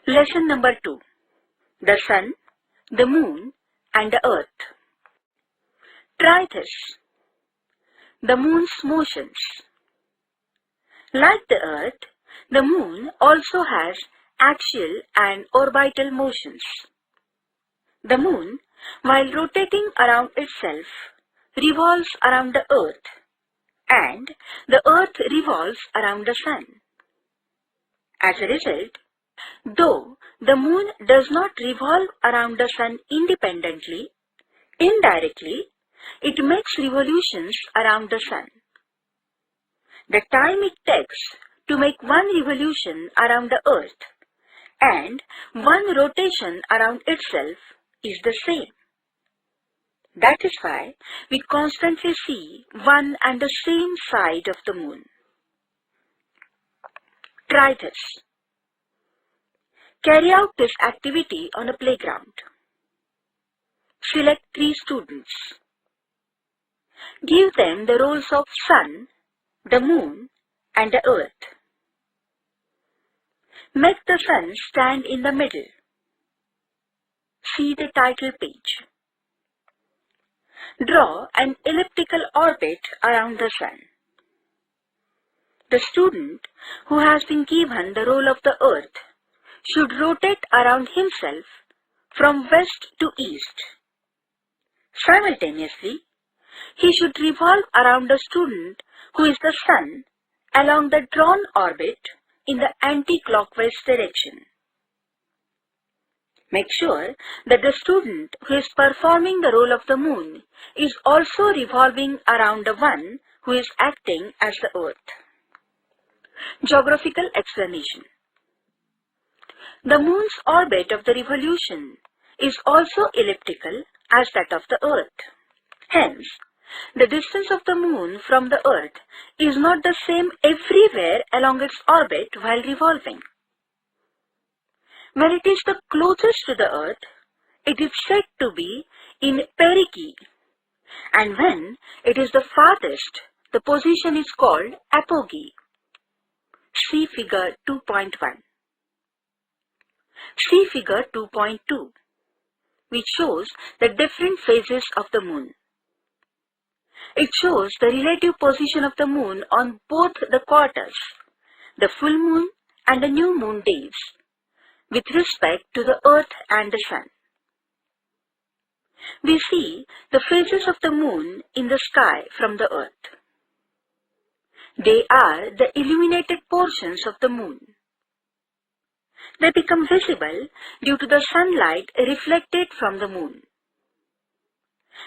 Lesson number 2. The Sun, the Moon and the Earth. Try this. The Moon's motions. Like the Earth, the Moon also has axial and orbital motions. The Moon, while rotating around itself, revolves around the Earth, and the Earth revolves around the Sun. As a result, though the Moon does not revolve around the Sun independently, indirectly, it makes revolutions around the Sun. The time it takes to make one revolution around the Earth and one rotation around itself is the same. That is why we constantly see one and the same side of the Moon. Try this. Carry out this activity on a playground. Select 3 students. Give them the roles of Sun, the Moon, and the Earth. Make the Sun stand in the middle. See the title page. Draw an elliptical orbit around the Sun. The student who has been given the role of the Earth should rotate around himself from west to east. Simultaneously, he should revolve around the student who is the Sun along the drawn orbit in the anti-clockwise direction. Make sure that the student who is performing the role of the Moon is also revolving around the one who is acting as the Earth. Geographical explanation. The Moon's orbit of the revolution is also elliptical as that of the Earth. Hence, the distance of the Moon from the Earth is not the same everywhere along its orbit while revolving. When it is the closest to the Earth, it is said to be in perigee, and when it is the farthest, the position is called apogee. See figure 2.1. See figure 2.2, which shows the different phases of the Moon. It shows the relative position of the Moon on both the quarters, the full moon and the new moon days, with respect to the Earth and the Sun. We see the phases of the Moon in the sky from the Earth. They are the illuminated portions of the Moon. They become visible due to the sunlight reflected from the Moon.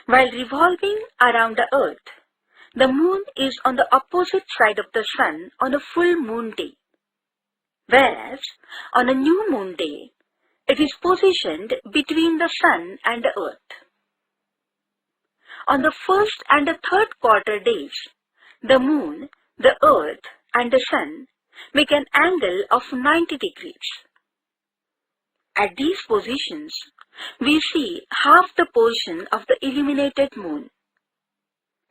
While revolving around the Earth, the Moon is on the opposite side of the Sun on a full moon day, whereas on a new moon day, it is positioned between the Sun and the Earth. On the first and the third quarter days, the Moon, the Earth, and the Sun make an angle of 90 degrees. At these positions, we see half the portion of the illuminated Moon.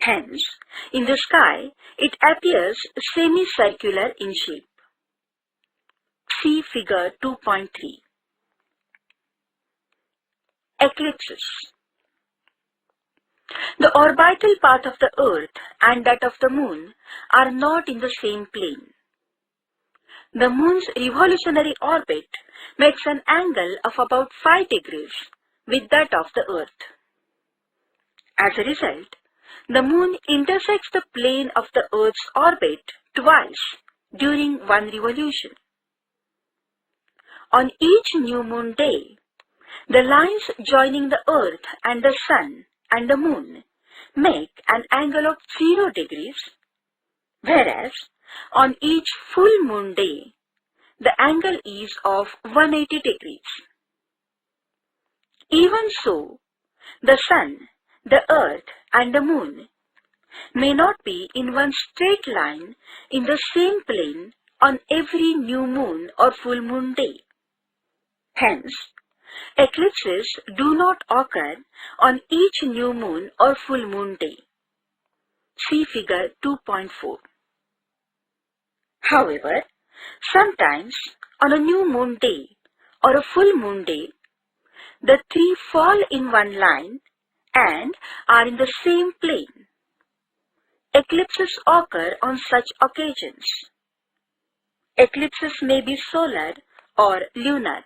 Hence, in the sky, it appears semicircular in shape. See figure 2.3. Eclipses. The orbital path of the Earth and that of the Moon are not in the same plane. The Moon's revolutionary orbit makes an angle of about 5 degrees with that of the Earth. As a result, the Moon intersects the plane of the Earth's orbit twice during one revolution. On each new moon day, the lines joining the Earth and the Sun and the Moon make an angle of 0 degrees, whereas on each full moon day, the angle is of 180 degrees. Even so, the Sun, the Earth, and the Moon may not be in one straight line in the same plane on every new moon or full moon day. Hence, eclipses do not occur on each new moon or full moon day. See figure 2.4. However, sometimes on a new moon day or a full moon day, the three fall in one line and are in the same plane. Eclipses occur on such occasions. Eclipses may be solar or lunar.